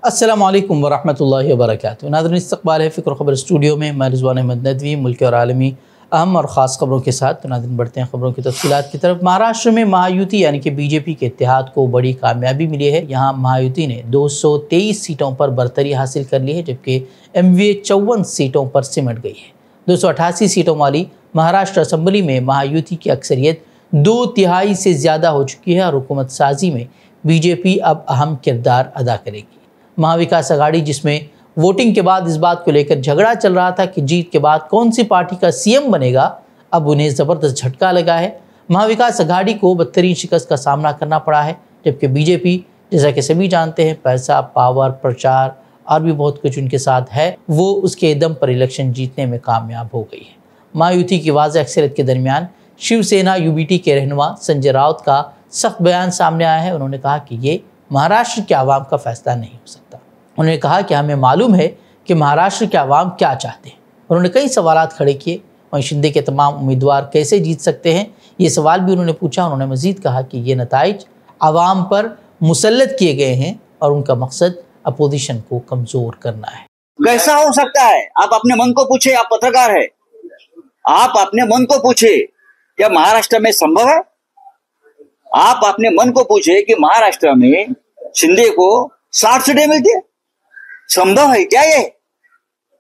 السلام علیکم ورحمۃ اللہ وبرکاتہ۔ ناظرین، استقبال ہے فکر و خبر اسٹوڈیو میں، میں رضوان احمد ندوی ملکی اور عالمی اہم اور خاص خبروں کے ساتھ۔ تو ناظرین، بڑھتے ہیں خبروں کی تفصیلات کی طرف۔ مہاراشٹر میں مہایوتی یعنی کہ بی جے پی کے اتحاد کو بڑی کامیابی ملی ہے۔ یہاں مہایوتی نے 223 سیٹوں پر برتری حاصل کر لی ہے، جبکہ ایم وی اے 54 سیٹوں پر سمٹ گئی ہے۔ 288 سیٹوں والی مہاراشٹر اسمبلی میں مہایوتی کی اکثریت 2/3 سے زیادہ ہو چکی ہے اور حکومت سازی میں بی جے پی اب اہم کردار ادا کرے گی۔ مہاوکاس اگاڑی، جس میں ووٹنگ کے بعد اس بات کو لے کر جھگڑا چل رہا تھا کہ جیت کے بعد کون سی پارٹی کا سی ایم بنے گا، اب انہیں زبردست جھٹکا لگا ہے۔ مہاوکاس اگاڑی کو بدترین شکست کا سامنا کرنا پڑا ہے، جبکہ بی جے پی، جیسا کہ سبھی جانتے ہیں، پیسہ، پاور، پرچار اور بھی بہت کچھ ان کے ساتھ ہے، وہ اس کے دم پر الیکشن جیتنے میں کامیاب ہو گئی ہے۔ مہایوتی کی واضح اکثریت کے درمیان Shiv Sena you B T کے رہنما سنجے راؤت کا سخت بیان سامنے آیا ہے۔ انہوں نے کہا کہ یہ مہاراشٹر کے عوام کا فیصلہ نہیں ہو سکتا۔ انہوں نے کہا کہ ہمیں معلوم ہے کہ مہاراشٹر کے عوام کیا چاہتے ہیں۔ انہوں نے کئی سوالات کھڑے کیے، وہیں شندے کے تمام امیدوار کیسے جیت سکتے ہیں، یہ سوال بھی انہوں نے پوچھا۔ انہوں نے مزید کہا کہ یہ نتائج عوام پر مسلط کیے گئے ہیں اور ان کا مقصد اپوزیشن کو کمزور کرنا ہے۔ کیسا ہو سکتا ہے؟ آپ اپنے من کو پوچھے، آپ پترکار ہے، آپ اپنے من کو پوچھے کیا مہاراشٹر میں سمبھو ہے؟ آپ اپنے من کو پوچھے کہ مہاراشٹر میں شندے کو 60 سیٹیں ملتی ہے، سمبھو ہے کیا یہ؟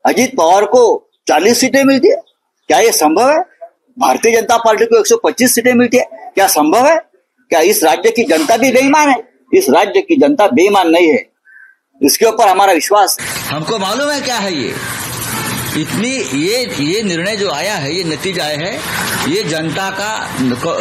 اجیت پوار کو 40 سیٹیں ملتی ہے، کیا یہ سمبھو ہے؟ بھارتیہ جنتا پارٹی کو 125 سیٹیں ملتی ہے، کیا سمبھو ہے؟ کیا اس راجیہ کی جنتا بھی بے ایمان ہے؟ اس راجیہ کی جنتا بے ایمان نہیں ہے، اس کے اوپر ہمارا وشواس ہے۔ ہم کو معلوم ہے کیا ہے یہ نرنے جو آیا ہے، یہ نتیجہ آیا ہے، یہ جنتا کا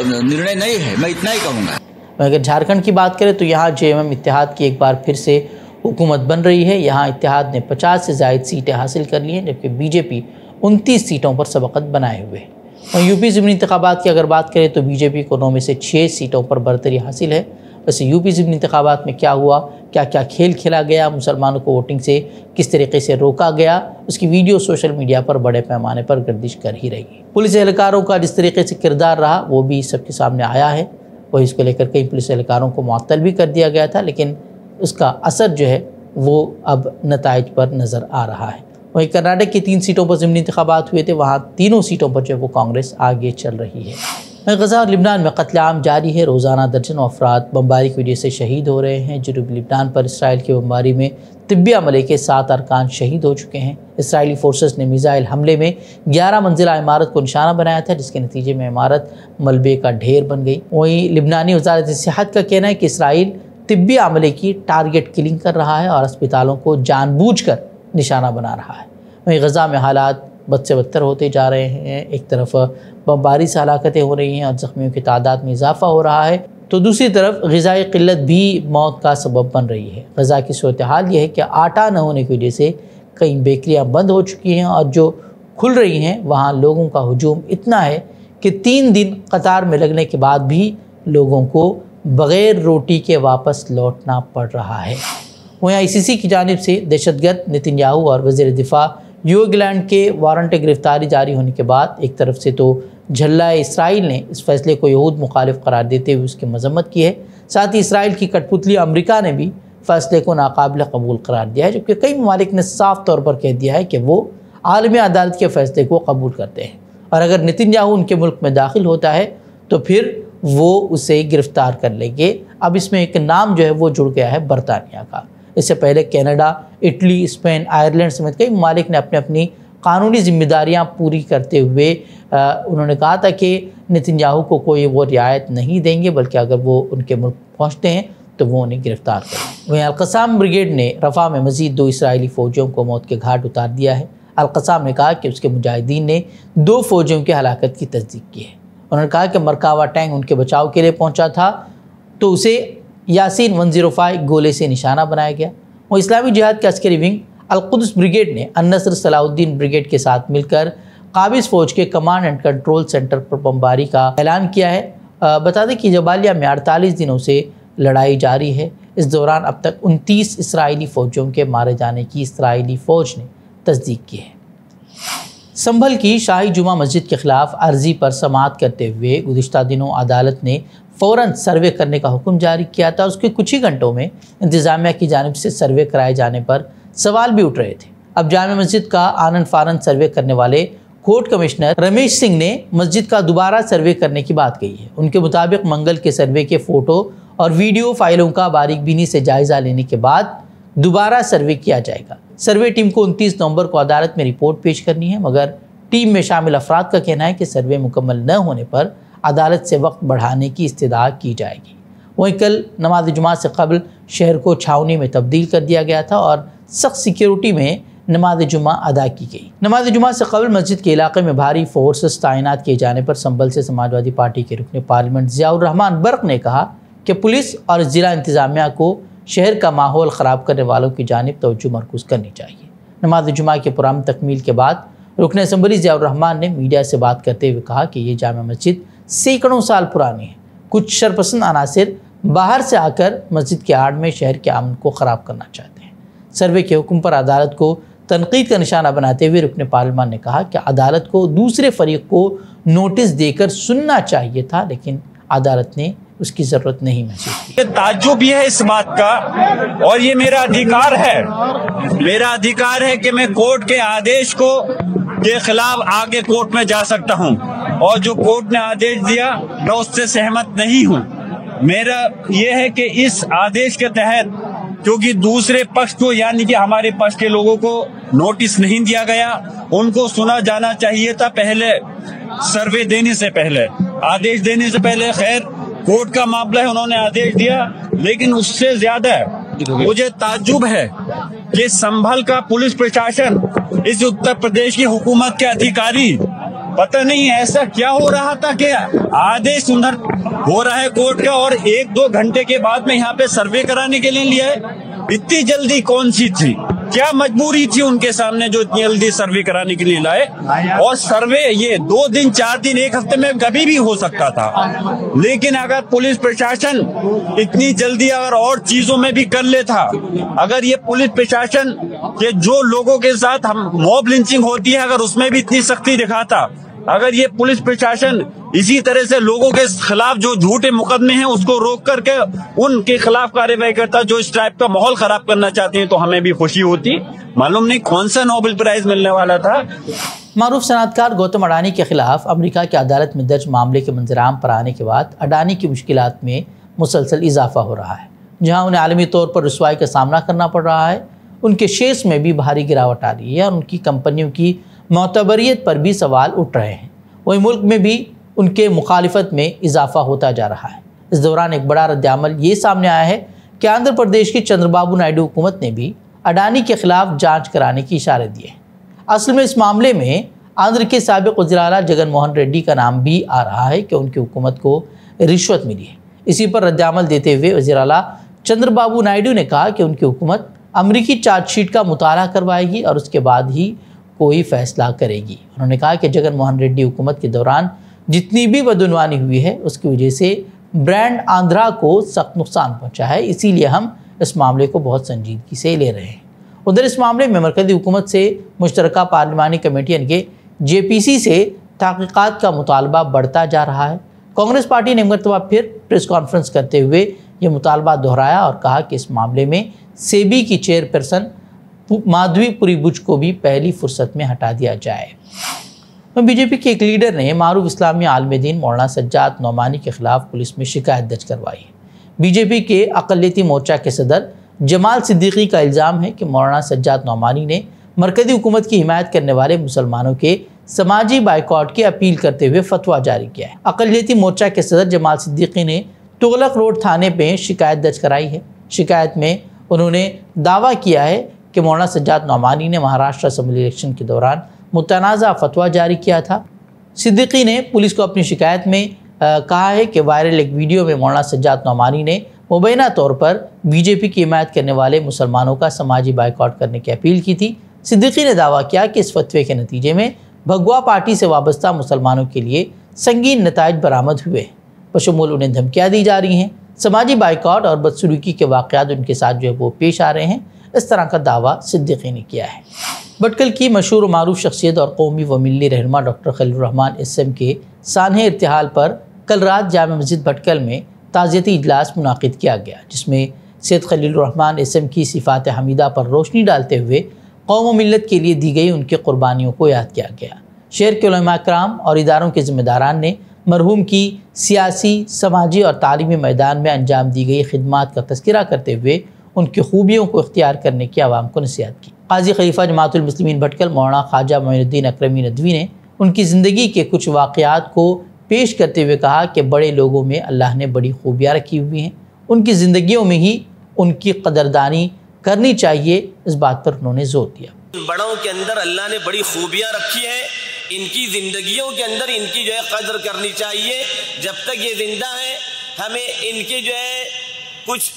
نرنے نہیں ہے، میں اتنا ہی کہوں گا۔ اگر جھارکھنڈ کی بات کریں تو یہاں جے ایم ایم اتحاد کی ایک بار پھر سے حکومت بن رہی ہے۔ یہاں اتحاد نے 50 سے زائد سیٹیں حاصل کر لی ہیں، جبکہ بی جے پی 29 سیٹوں پر سبقت بنائے ہوئے ہے۔ اور یو پی ضمنی انتخابات کی اگر بات کریں تو بی جے پی کو 9 میں سے 6 سیٹوں پر برتری حاصل ہے۔ ویسے یو پی ضمنی انتخابات میں کیا ہوا، کیا کھیل کھیلا گیا، مسلمانوں کو ووٹنگ سے کس طریقے سے روکا گیا، اس کی ویڈیو سوشل میڈیا پر بڑے پیمانے پر گردش کر ہی رہی ہے۔ پولیس اہلکاروں کا جس طریقے سے کردار رہا وہ بھی سب کے سامنے آیا ہے۔ وہ اس کو لے کر کئی پولیس اہلکاروں کو معطل بھی کر دیا گیا تھا، لیکن اس کا اثر جو ہے وہ اب نتائج پر نظر آ رہا ہے۔ وہیں کرناٹک کی 3 سیٹوں پر ضمنی انتخابات ہوئے تھے، وہاں تینوں سیٹوں پر جو وہ کانگریس آگے چل رہی ہے۔ غزہ اور لبنان میں قتل عام جاری ہے۔ روزانہ درجنوں افراد بمباری کی وجہ سے شہید ہو رہے ہیں۔ جنوبی لبنان پر اسرائیل کی بمباری میں طبی عملے کے 7 ارکان شہید ہو چکے ہیں۔ اسرائیلی فورسز نے میزائل حملے میں 11 منزلہ عمارت کو نشانہ بنایا تھا، جس کے نتیجے میں عمارت ملبے کا ڈھیر بن گئی۔ وہیں لبنانی وزارت صحت کا کہنا ہے کہ اسرائیل طبی عملے کی ٹارگٹ کلنگ کر رہا ہے اور اسپتالوں کو جان بوجھ کر نشانہ بنا رہا ہے۔ وہیں غزہ میں حالات بد سے بدتر ہوتے جا رہے ہیں۔ ایک طرف بمباری سے ہلاکتیں ہو رہی ہیں اور زخمیوں کی تعداد میں اضافہ ہو رہا ہے، تو دوسری طرف غذائی قلت بھی موت کا سبب بن رہی ہے۔ غزہ کی صورتحال یہ ہے کہ آٹا نہ ہونے کی وجہ سے کئی بیکریاں بند ہو چکی ہیں اور جو کھل رہی ہیں وہاں لوگوں کا ہجوم اتنا ہے کہ 3 دن قطار میں لگنے کے بعد بھی لوگوں کو بغیر روٹی کے واپس لوٹنا پڑ رہا ہے۔ وہیں آئی سی سی کی جانب سے دہشت گرد نتن یاہو اور وزیر دفاع یوگلینڈ کے وارنٹ گرفتاری جاری ہونے کے بعد ایک طرف سے تو جھلہ اسرائیل نے اس فیصلے کو یہود مخالف قرار دیتے ہوئے اس کی مذمت کی ہے، ساتھ ہی اسرائیل کی کٹ پتلی امریکہ نے بھی فیصلے کو ناقابل قبول قرار دیا ہے، جبکہ کئی ممالک نے صاف طور پر کہہ دیا ہے کہ وہ عالمی عدالت کے فیصلے کو قبول کرتے ہیں اور اگر نتن یاہو ان کے ملک میں داخل ہوتا ہے تو پھر وہ اسے گرفتار کر لیں گے۔ اب اس میں ایک نام جو ہے وہ جڑ گیا ہے برطانیہ کا۔ اس سے پہلے کینیڈا، اٹلی، اسپین، آئرلینڈ سمیت کئی ممالک نے اپنی قانونی ذمہ داریاں پوری کرتے ہوئے انہوں نے کہا تھا کہ نتن یاہو کو کوئی وہ رعایت نہیں دیں گے، بلکہ اگر وہ ان کے ملک پہنچتے ہیں تو وہ انہیں گرفتار کریں۔ وہیں القسام بریگیڈ نے رفح میں مزید 2 اسرائیلی فوجیوں کو موت کے گھاٹ اتار دیا ہے۔ القسام نے کہا کہ اس کے مجاہدین نے 2 فوجیوں کی ہلاکت کی تصدیق کی ہے۔ انہوں نے کہا کہ مرکاوا ٹینک ان کے بچاؤ کے لیے پہنچا تھا تو اسے یاسین 105 گولے سے نشانہ بنایا گیا۔ وہ اسلامی جہاد کے عسکری ونگ القدس بریگیڈ نے النصر صلاح الدین بریگیڈ کے ساتھ مل کر قابض فوج کے کمانڈ اینڈ کنٹرول سینٹر پر بمباری کا اعلان کیا ہے۔ بتا دیں کہ جبالیہ میں 48 دنوں سے لڑائی جاری ہے۔ اس دوران اب تک 29 اسرائیلی فوجیوں کے مارے جانے کی اسرائیلی فوج نے تصدیق کی ہے۔ سنبھل کی شاہی جمعہ مسجد کے خلاف عرضی پر سماعت کرتے ہوئے گزشتہ دنوں عدالت نے فوراً سروے کرنے کا حکم جاری کیا تھا۔ اس کے کچھ ہی گھنٹوں میں انتظامیہ کی جانب سے سروے کرائے جانے پر سوال بھی اٹھ رہے تھے۔ اب جامع مسجد کا آنن فارن سروے کرنے والے کورٹ کمشنر رمیش سنگھ نے مسجد کا دوبارہ سروے کرنے کی بات کہی ہے۔ ان کے مطابق منگل کے سروے کے فوٹو اور ویڈیو فائلوں کا باریک بینی سے جائزہ لینے کے بعد دوبارہ سروے کیا جائے گا۔ سروے ٹیم کو 29 نومبر کو عدالت میں رپورٹ پیش کرنی ہے، مگر ٹیم میں شامل افراد کا کہنا ہے کہ سروے مکمل نہ ہونے پر عدالت سے وقت بڑھانے کی استدعا کی جائے گی۔ وہیں کل نماز جمعہ سے قبل شہر کو چھاؤنی میں تبدیل کر دیا گیا تھا اور سخت سیکیورٹی میں نماز جمعہ ادا کی گئی۔ نماز جمعہ سے قبل مسجد کے علاقے میں بھاری فورسز تعینات کیے جانے پر سنبھل سے سماجوادی پارٹی کے رکن پارلیمنٹ ضیاء الرحمان برق نے کہا کہ پولیس اور ضلع انتظامیہ کو شہر کا ماحول خراب کرنے والوں کی جانب توجہ مرکوز کرنی چاہیے۔ نماز جمعہ کے پرامن تکمیل کے بعد رکن اسمبلی ضیاء الرحمان نے میڈیا سے بات کرتے ہوئے کہا کہ یہ جامع مسجد سینکڑوں سال پرانی ہے۔ کچھ شرپسند عناصر باہر سے آ کر مسجد کے آڑ میں شہر کے امن کو خراب کرنا چاہتے ہیں۔ سروے کے حکم پر عدالت کو تنقید کا نشانہ بناتے ہوئے رکن پارلیمان نے کہا کہ عدالت کو دوسرے فریق کو نوٹس دے کر سننا چاہیے تھا، لیکن عدالت نے اس کی ضرورت نہیں محسوس کی۔ تعجب بھی ہے اس بات کا، اور یہ میرا ادھیکار ہے کہ میں کورٹ کے آدیش کے خلاف آگے کورٹ میں جا سکتا ہوں، اور جو کورٹ نے آدیش دیا میں اس سے سہمت نہیں ہوں۔ میرا یہ ہے کہ اس آدیش کے تحت کیونکہ دوسرے پکش کو یعنی کہ ہمارے پکش کے لوگوں کو نوٹس نہیں دیا گیا، ان کو سنا جانا چاہیے تھا پہلے سروے دینے سے پہلے، آدیش دینے سے پہلے۔ خیر کورٹ کا معاملہ ہے، انہوں نے آدیش دیا، لیکن اس سے زیادہ مجھے تعجب ہے کہ سنبھل کا پولیس پرشاسن، اس اتر پردیش کی حکومت کے ادھیکاری، پتہ نہیں ایسا کیا ہو رہا تھا کہ آدیش ادھر ہو رہا ہے کورٹ کا، اور 1-2 گھنٹے کے بعد میں یہاں پہ سروے کرانے کے لیے لیا ہے۔ اتنی جلدی کون سی تھی؟ کیا مجبوری تھی ان کے سامنے جو اتنی جلدی سروے کرانے کے لیے لائے؟ اور سروے یہ 2 دن 4 دن 1 ہفتے میں کبھی بھی ہو سکتا تھا، لیکن اگر پولیس پرشاسن اتنی جلدی اگر اور چیزوں میں بھی کر لیتا، اگر یہ پولیس پرشاسن کہ جو لوگوں کے ساتھ ہم موب لنچنگ ہوتی ہے اگر اس میں بھی اتنی سختی دکھاتا، اگر یہ پولیس پرشاسن اسی طرح سے لوگوں کے خلاف جو جھوٹے مقدمے ہیں اس کو روک کر کے ان کے خلاف کارروائی کرتا جو اس ٹائپ کا ماحول خراب کرنا چاہتے ہیں، تو ہمیں بھی خوشی ہوتی۔ معلوم نہیں کون سا نوبل پرائز ملنے والا تھا۔ معروف صنعت کار گوتم اڈانی کے خلاف امریکہ کی عدالت میں درج معاملے کے منظر عام پر آنے کے بعد اڈانی کی مشکلات میں مسلسل اضافہ ہو رہا ہے۔ جہاں انہیں عالمی طور پر رسوائی کا سامنا کرنا پڑ رہا ہے، ان کے شیئرز میں بھی بھاری گراوٹ آ رہی ہے اور ان کی کمپنیوں کی معتبریت پر بھی سوال اٹھ رہے ہیں۔ وہی ملک میں بھی ان کے مخالفت میں اضافہ ہوتا جا رہا ہے۔ اس دوران ایک بڑا رد عمل یہ سامنے آیا ہے کہ آندھرا پردیش کی چندر بابو نائیڈو حکومت نے بھی اڈانی کے خلاف جانچ کرانے کی اشارے دیے ہیں۔ اصل میں اس معاملے میں آندھرا کے سابق وزیر اعلیٰ جگن موہن ریڈی کا نام بھی آ رہا ہے کہ ان کی حکومت کو رشوت ملی ہے۔ اسی پر رد عمل دیتے ہوئے وزیر اعلیٰ چندر بابو نائیڈو نے کہا کہ ان کی حکومت امریکی چارج شیٹ کا مطالعہ کروائے گی اور اس کے بعد ہی کوئی فیصلہ کرے گی۔ انہوں نے کہا کہ جگن موہن ریڈی حکومت کے دوران جتنی بھی بدعنوانی ہوئی ہے اس کی وجہ سے برانڈ آندھرا کو سخت نقصان پہنچا ہے، اسی لیے ہم اس معاملے کو بہت سنجیدگی سے لے رہے ہیں۔ ادھر اس معاملے میں مرکزی حکومت سے مشترکہ پارلیمانی کمیٹی یعنی کہ JPC سے تحقیقات کا مطالبہ بڑھتا جا رہا ہے۔ کانگریس پارٹی نے مرتبہ پھر پریس کانفرنس کرتے ہوئے یہ مطالبہ دہرایا اور کہا کہ اس معاملے میں سیبی کی چیئرپرسن مادھوی پوری بج کو بھی پہلی فرصت میں ہٹا دیا جائے۔ BJP کے ایک لیڈر نے معروف اسلامی عالم دین مولانا سجاد نعمانی کے خلاف پولیس میں شکایت درج کروائی ہے۔ BJP کے اقلیتی مورچہ کے صدر جمال صدیقی کا الزام ہے کہ مولانا سجاد نعمانی نے مرکزی حکومت کی حمایت کرنے والے مسلمانوں کے سماجی بائیکاٹ کی اپیل کرتے ہوئے فتویٰ جاری کیا ہے۔ اقلیتی مورچہ کے صدر جمال صدیقی نے تغلق روڈ تھانے پہ شکایت درج کرائی ہے۔ شکایت میں انہوں نے دعویٰ کیا ہے کہ مولانا سجاد نعمانی نے مہاراشٹر اسمبلی الیکشن کے دوران متنازع فتویٰ جاری کیا تھا۔ صدیقی نے پولیس کو اپنی شکایت میں کہا ہے کہ وائرل ایک ویڈیو میں مولانا سجاد نعمانی نے مبینہ طور پر BJP کی حمایت کرنے والے مسلمانوں کا سماجی بائیکاٹ کرنے کی اپیل کی تھی۔ صدیقی نے دعویٰ کیا کہ اس فتوے کے نتیجے میں بھگوا پارٹی سے وابستہ مسلمانوں کے لیے سنگین نتائج برآمد ہوئے ہیں، بشمول انہیں دھمکیاں دی جا رہی ہیں، سماجی بائیکاٹ اور بدسلوکی کے واقعات ان کے ساتھ وہ پیش آ رہے ہیں۔ اس طرح کا دعویٰ صدیقی نے کیا ہے۔ بٹکل کی مشہور و معروف شخصیت اور قومی و ملی رہنما ڈاکٹر خلیل الرحمن SM کے سانحہ ارتحال پر کل رات جامع مسجد بھٹکل میں تعزیتی اجلاس منعقد کیا گیا، جس میں سید خلیل الرحمن اسم کی صفات حمیدہ پر روشنی ڈالتے ہوئے قوم و ملت کے لیے دی گئی ان کی قربانیوں کو یاد کیا گیا۔ شہر کے علماء کرام اور اداروں کے ذمہ داران نے مرحوم کی سیاسی، سماجی اور تعلیمی میدان میں انجام دی گئی خدمات کا تذکرہ کرتے ہوئے ان کی خوبیوں کو اختیار کرنے کی عوام کو نصیحت کی۔ قاضی خلیفہ جماعت المسلمین بھٹکل مولانا خواجہ معین الدین اکرمی ندوی نے ان کی زندگی کے کچھ واقعات کو پیش کرتے ہوئے کہا کہ بڑے لوگوں میں اللہ نے بڑی خوبیاں رکھی ہوئی ہیں، ان کی زندگیوں میں ہی ان کی قدردانی کرنی چاہیے، اس بات پر انہوں نے زور دیا۔ بڑوں کے اندر اللہ نے بڑی خوبیاں رکھی ہیں، ان کی زندگیوں کے اندر ان کی قدر کرنی چاہیے۔ جب تک یہ زندہ ہیں ہمیں ان کی کچھ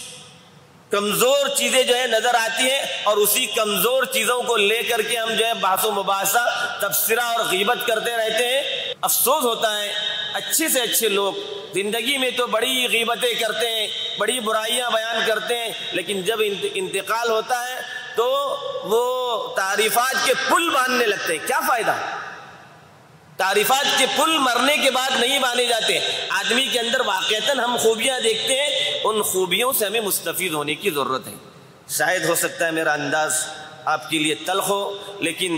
کمزور چیزیں نظر آتی ہیں، اور اسی کمزور چیزوں کو لے کر کے ہم بحث و مباحثہ، تبصرہ اور غیبت کرتے رہتے ہیں۔ افسوس ہوتا ہے اچھے سے اچھے لوگ زندگی میں تو بڑی غیبتیں کرتے ہیں، بڑی برائیاں بیان کرتے ہیں، لیکن جب انتقال ہوتا ہے تو وہ تعریفات کے پل باندھنے لگتے ہیں۔ کیا فائدہ؟ تعریفات کے پل مرنے کے بعد نہیں باندھے جاتے۔ آدمی کے اندر واقعتاً ہم خوبیاں دیکھتے ہیں، ان خوبیوں سے ہمیں مستفید ہونے کی ضرورت ہے۔ شاید ہو سکتا ہے میرا انداز آپ کے لیے تلخ ہو، لیکن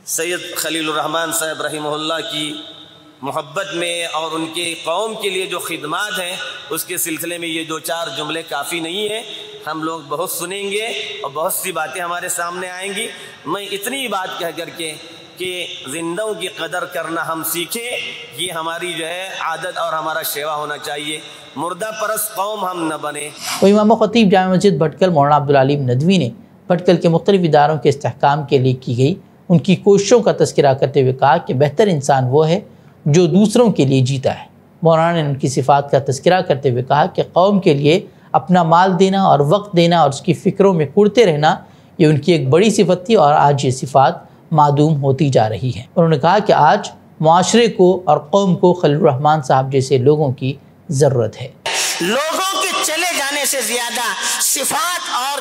سید خلیل الرحمن صاحب رحمہ اللہ کی محبت میں اور ان کے قوم کے لیے جو خدمات ہیں اس کے سلسلے میں یہ دو چار جملے کافی نہیں ہیں۔ ہم لوگ بہت سنیں گے اور بہت سی باتیں ہمارے سامنے آئیں گی۔ میں اتنی بات کہہ کر کے کہ زندوں کی قدر کرنا ہم سیکھیں، یہ ہماری عادت اور ہمارا شیوا ہونا چاہیے۔ مردہ پرست قوم ہم نہ بنے۔ وہ امام و خطیب جامع مسجد بھٹکل مولانا عبدالعلیم ندوی نے بھٹکل کے مختلف اداروں کے استحکام کے لیے کی گئی ان کی کوششوں کا تذکرہ کرتے ہوئے کہا کہ بہتر انسان وہ ہے جو دوسروں کے لیے جیتا ہے۔ مولانا نے ان کی صفات کا تذکرہ کرتے ہوئے کہا کہ قوم کے لیے اپنا مال دینا اور وقت دینا اور اس کی فکروں میں کڑتے رہنا، یہ ان کی ایک بڑی صفت تھی اور آج یہ صفات معدوم ہوتی جا رہی ہیں۔ انہوں نے کہا کہ آج معاشرے کو اور قوم کو خلیل الرحمن صاحب جیسے لوگوں کی ضرورت ہے۔ لوگوں کے چلے جانے سے زیادہ صفات اور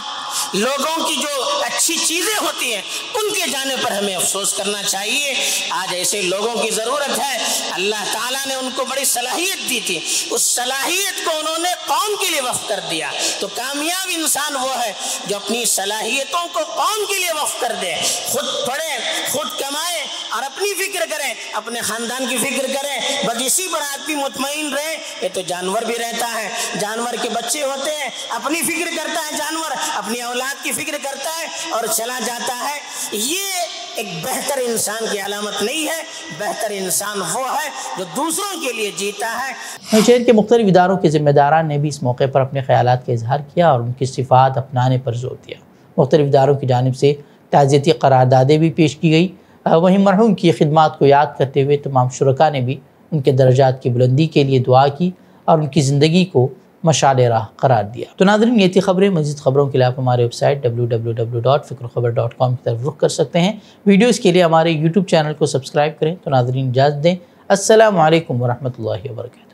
لوگوں کی جو اچھی چیزیں ہوتی ہیں ان کے جانے پر ہمیں افسوس کرنا چاہیے۔ آج ایسے لوگوں کی ضرورت ہے۔ اللہ تعالیٰ نے ان کو بڑی صلاحیت دی تھی، اس صلاحیت کو انہوں نے قوم کے لیے وقف کر دیا۔ تو کامیاب انسان وہ ہے جو اپنی صلاحیتوں کو قوم کے لیے وقف کر دے، خود پڑھے، خود کمائے اور اپنی فکر کرے، اپنے خاندان کی فکر کرے، بس اسی پر آدمی مطمئن رہے۔ یہ تو جانور بھی رہتا ہے، جانور کے بچے ہوتے ہیں، اپنی فکر کرتا ہے جانور، اپنی اولاد کی فکر کرتا ہے اور چلا جاتا ہے۔ یہ ایک بہتر انسان کی علامت نہیں ہے۔ بہتر انسان وہ ہے جو دوسروں کے لیے جیتا ہے۔ شہر کے مختلف اداروں کے ذمہ داران نے بھی اس موقع پر اپنے خیالات کا اظہار کیا اور ان کی صفات اپنانے پر زور دیا۔ مختلف اداروں کی جانب سے تعزیتی قراردادیں بھی پیش کی گئی۔ وہیں مرحوم کی خدمات کو یاد کرتے ہوئے تمام شرکاء نے بھی ان کے درجات کی بلندی کے لیے دعا کی اور ان کی زندگی کو مشعل راہ قرار دیا۔ تو ناظرین، یہ تھی خبریں۔ مزید خبروں کے لیے آپ ہمارے ویب سائٹ www.fikrkhabar.com کی طرف رخ کر سکتے ہیں۔ ویڈیوز کے لیے ہمارے YouTube چینل کو سبسکرائب کریں۔ تو ناظرین اجازت دیں۔ السلام علیکم ورحمۃ اللہ وبرکاتہ۔